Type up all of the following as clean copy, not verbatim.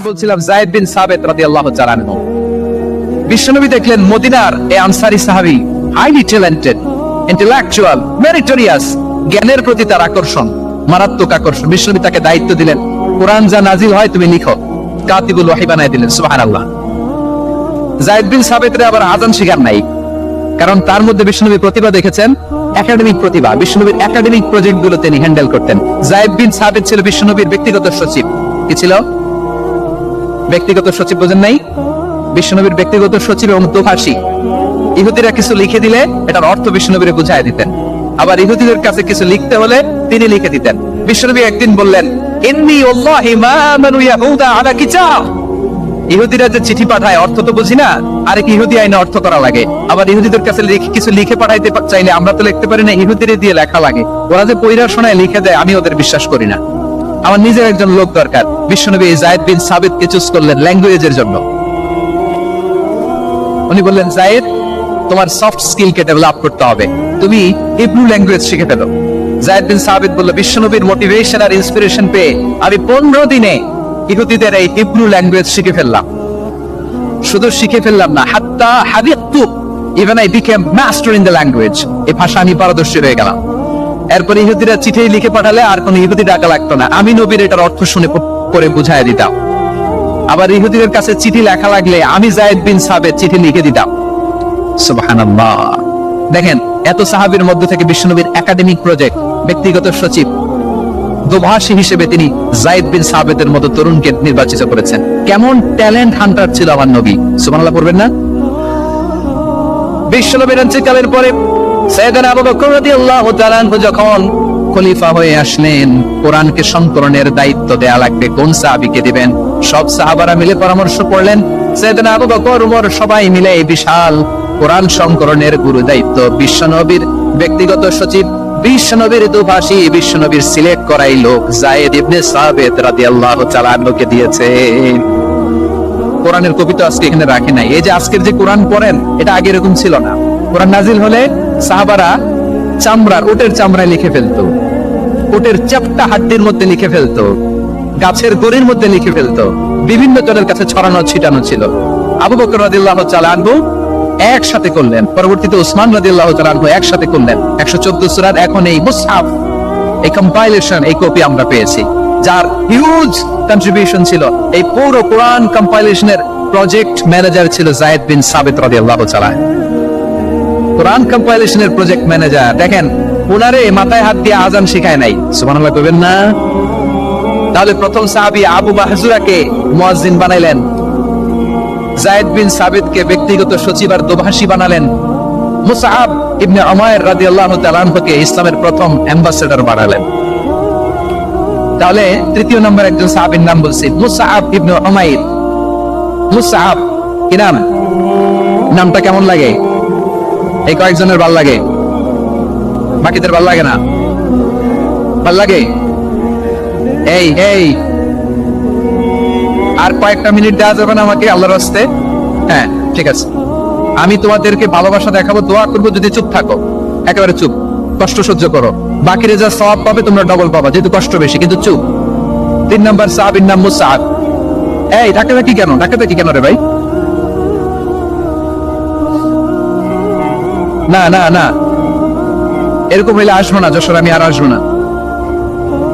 বলছিলাম যায়েদ বিন সাবিত রাদিয়াল্লাহু তাআলা আনহু বিশ্বনবী দেখলেন মদিনার এই আনসারী সাহাবী হাইলি ট্যালেন্টেড, ইন্টেলেকচুয়াল, মেরিটোরিয়াস, জ্ঞানের প্রতি তার আকর্ষণ, মারাত্মক আকর্ষণ। বিশ্বনবী তাকে দায়িত্ব দিলেন, কোরআন যা নাজিল হয় তুমি লিখো, কাতিবুল ওয়াহি বানায় দিলেন। সুবহানাল্লাহ। যায়েদ বিন সাবিতের আবার আযান শিখার নাই, কারণ তার মধ্যে বিশ্বনবী প্রতিভা দেখেছেন, একাডেমিক প্রতিভা। বিশ্বনবীর একাডেমিক প্রজেক্ট গুলো তিনি হ্যান্ডেল করতেন। যায়েদ বিন সাবিত ছিল বিশ্বনবীর ব্যক্তিগত সচিব। কি ছিল? ব্যক্তিগত সচিব। বোঝেন নাই? বিশ্বনবীর ব্যক্তিগত সচিব এবং দোভাষী। ইহুদিরা কিছু লিখে দিলে এটার অর্থ বিশ্বনবীরে বুঝায় দিতেন, আবার ইহুদিদের কাছে কিছু লিখতে হলে তিনি লিখে দিতেন। বিশ্বনবী একদিন বললেন, ইন্নী ওয়াল্লাহি মা আমানু ইয়াহুদা আলা কিতাব। ইহুদিরা যে চিঠি পাঠায় অর্থ তো বুঝি না, আরেক ইহুদি আইনে অর্থ করা লাগে। আবার ইহুদিদের কাছে কিছু লিখে পাঠাইতে চাইলে আমরা তো লিখতে পারি না, ইহুদিরে দিয়ে লেখা লাগে। ওরা যে পয়রা শোনায় লিখে দেয়, আমি ওদের বিশ্বাস করি না। আমার নিজের একজন লোক দরকার। বিশ্বনবী যায়েদ বিন সাবিতকে চুজ করলেন ল্যাঙ্গুয়েজের জন্য। উনি বললেন, যায়েদ, তোমার সফট স্কিলকে ডেভেলপ করতে হবে, তুমি হিব্রু ল্যাঙ্গুয়েজ শিখে ফেলো। যায়েদ বিন সাবিত বলল, বিশ্বনবীর মোটিভেশন আর ইন্সপিরেশন পেয়ে আমি 15 দিনে ইহুদিদের এই হিব্রু ল্যাঙ্গুয়েজ শিখে ফেললাম। শুধু শিখে ফেললাম না, হাত্তা হাবিতু, even I became master in the language. এই ভাষা আমি পারদর্শী হয়ে গেলাম। এরপর ইহুদিরা চিঠি লিখে পাঠালে আর কোন ইহুদি ডাকা লাগতো না, আমি নবীর এটার অর্থ শুনে করে বুঝাই দিতাম। আবার ইহুদিদের কাছে চিঠি লেখা লাগলে আমি যায়েদ বিন সাবিত চিঠি লিখে দিতাম। সুবহানাল্লাহ। দেখেন, এত সাহাবীর মধ্যে থেকে বিশ্বনবীর একাডেমিক প্রজেক্ট, ব্যক্তিগত সচিব, দোভাষী হিসেবে তিনি যায়েদ বিন সাবিতের মতো তরুণকে নির্বাচিত করেছেন। কেমন ট্যালেন্ট হান্টার ছিল আমার নবী। সুবহানাল্লাহ পড়বেন না? বিশ্বনবীর ইন্তেকালের পরে সাইয়েদনা আবু বকর রাদিয়াল্লাহু তাআলা আনহু যখন খলিফা হয়ে আসলেন, কোরআনকে সংকলনের দায়িত্ব দেয়া লাগবে, কোন সাহাবীকে দিবেন? সব সাহাবারা মিলে পরামর্শ করলেন। সাইয়েদনা আবু বকর, ওমর সবাই মিলে এই বিশাল কোরআন সংকলনের গুরু দায়িত্ব বিশ্বনবীর ব্যক্তিগত সচিব, বিশ্বনবীর দোভাষী, বিশ্বনবীর সিলেক্ট করাই লোক যায়েদ ইবনে সাবিত রাদিয়াল্লাহু তাআলা আনহুকে দিয়েছে। কোরআনের কপি তো আজকে এখানে রাখি নাই। এই যে আজকের যে কোরআন পড়েন, এটা আগে এরকম ছিল না। কোরআন নাজিল হলে সাহাবারা চামড়ার, উটের চামড়ায় লিখে ফেলতো, উটের চ্যাপ্টা হাড্ডির মধ্যে লিখে ফেলতো, গাছের গড়ির মধ্যে লিখে ফেলতো। বিভিন্ন জনের কাছে ছড়ানো ছিটানো ছিল। আবু বকর রাদিয়াল্লাহু তাআলা আনহু একসাথে করলেন, পরবর্তীতে উসমান রাদিয়াল্লাহু তাআলা আনহু একসাথে করলেন। 114 সূরার এখন এই মুসহাফ, এই কম্পাইলেশন, এই কপি আমরা পেয়েছি, যার হিউজ কন্ট্রিবিউশন ছিল। এই পুরো কোরআন কম্পাইলেশনের প্রজেক্ট ম্যানেজার ছিল যায়েদ বিন সাবিত রাদিয়াল্লাহু তাআলা। কোরআন কম্পাইলেশনের প্রজেক্ট ম্যানেজার। দেখেন, ওনারে মাথায় হাত দিয়ে আযান শিখায় নাই। সুবহানাল্লাহ কইবেন না? তাহলে প্রথম সাহাবী আবু মাহজুরাকে মুয়াজ্জিন বানাইলেন, যায়েদ বিন সাবিতকে ব্যক্তিগত সচিব আর দোভাষী বানালেন, মুসআব ইবনে উমাইর রাদিয়াল্লাহু তাআলা আনহুকে ইসলামের প্রথম অ্যাম্বাসেডর বানালেন। তাহলে তৃতীয় নম্বর একজন সাহাবীর নাম বলছি, মুসআব ইবনে উমাইর। মুসআব কি নাম? নামটা কেমন লাগে? এই কয়েকজনের ভাল লাগে, বাকিদের ভাল লাগে না? ভাল লাগে? এই এই আর কয়েকটা মিনিট দেওয়া যাবে না আমাকে আল্লাহর রাস্তে? হ্যাঁ, ঠিক আছে। আমি তোমাদেরকে ভালোবাসা দেখাবো, দোয়া করবো যদি চুপ থাকো, একেবারে চুপ, কষ্ট সহ্য করো। বাকি যা সওয়াব পাবে তোমরা ডবল পাবা, যেহেতু কষ্ট বেশি, কিন্তু চুপ। 3 নম্বর সাহাবীর নাম মুসআব। এই ঢাকাটা কি কেন? ঢাকাটা কি কেন রে ভাই? না না না, এরকম হইলে আসবো না যশোর, আমি আর আসবো না।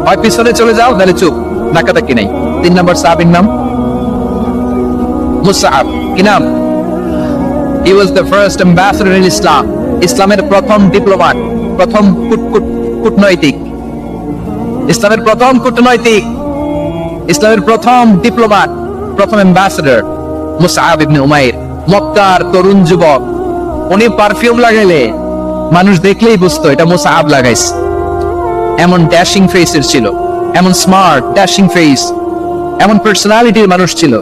হয় পিছনে চলে যাও, তাহলে চুপ, ঢাকাটা কি নাই। 3 নম্বর সাহাবীর নাম মুসআব। কি নাম? He was the first ambassador in Islam. ইসলামের প্রথম ডিপ্লোম্যাট, প্রথম কূটনৈতিক, ইসলামের প্রথম কূটনৈতিক, ইসলামের প্রথম ডিপ্লোম্যাট, প্রথম অ্যাম্বাসেডর মুসআব ইবনে উমাইর। মক্কার তরুণ যুবক, উনি পারফিউম লাগাইলে মানুষ দেখলেই বুঝতো এটা মুসআব লাগাইছে। এমন ড্যাশিং ফেসের ছিল, এমন স্মার্ট ড্যাশিং ফেস, এমন পার্সোনালিটির মানুষ ছিল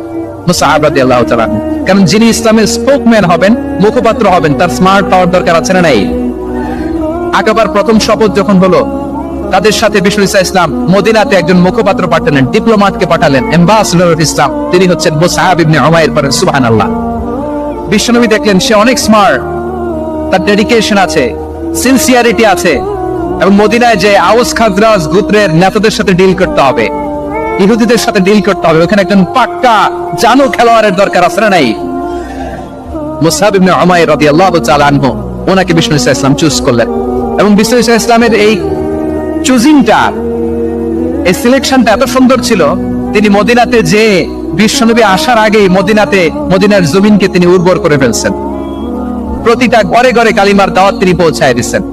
মুসআব রাদিয়াল্লাহু তাআলা। কারণ যিনি ইসলামের স্পোকম্যান হবেন, মুখপাত্র হবেন, তার স্মার্ট পাওয়ার দরকার আছে না নাই? আকাবার প্রথম শপথ যখন হলো, তাদের সাথে বিষ্ণু ইসলাম মদিনাতে একজন মুখপাত্র পাঠালেন, ডিপ্লোম্যাটকে পাঠালেন, অ্যাম্বাসেডর অফ ইসলাম। তিনি হচ্ছেন মুসআব ইবনে উমাইর। পড়েন সুবহানাল্লাহ। বিশ্বনবী দেখলেন সে অনেক স্মার্ট, তার ডেডিকেশন আছে, সিনসিয়ারিটি আছে, এবং মদিনায় যে আউস খাজরাজ গোত্রের নেতাদের সাথে ডিল করতে হবে, ইহুদিদের সাথে ডিল করতে হবে, ওখানে একজন পাক্কা জানো খেলোয়াড়ের দরকার আছে না নাই? মুসআব ইবনে উমাইর রাদিয়াল্লাহু তাআলা আনহু ওনাকে বিষ্ণু ইসা ইসলাম চুজ করলেন, এবং বিষ্ণু ইসা ইসলামের এই চুজিংটা, এই সিলেকশনটা এত সুন্দর ছিল, তিনি মদিনাতে যে বিশ্বনবী আসার আগেই মদিনার জমিনকে তিনি উর্বর করে ফেলছেন। প্রতিটা ঘরে ঘরে কালিমার দাওয়াত তিনি পৌঁছায় দিচ্ছেন।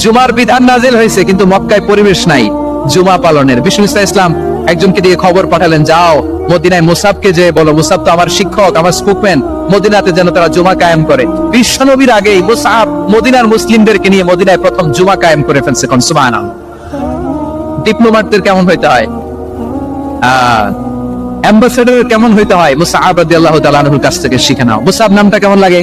জুমার বিধান নাজিল হয়েছে, কিন্তু মক্কায় পরিবেশ নাই জুমা পালনের। বিষ্ণু ইসা ইসলাম একজনকে দিয়ে খবর পাঠালেন, যাও মদিনায় মুসাবকে যে বলো, মুসাব তো আমার শিক্ষক, আমার স্পুকম্যান, মদিনাতে যেন তারা জুমা কায়েম করে। বিশ্বনবীর আগেই মুসাব মদিনার মুসলিমদেরকে নিয়ে মদিনায় প্রথম জুমা কায়েম করে ফেলছে। কোন সুবহানাল্লাহ। ডিপ্লোম্যাটদের কেমন হইতে হয়, অ্যাম্বাসেডর কেমন হইতে হয়, মুসআব রাদিয়াল্লাহু তাআলা আনহুর কাছ থেকে শিখে নাও। মুসআব নামটা কেমন লাগে?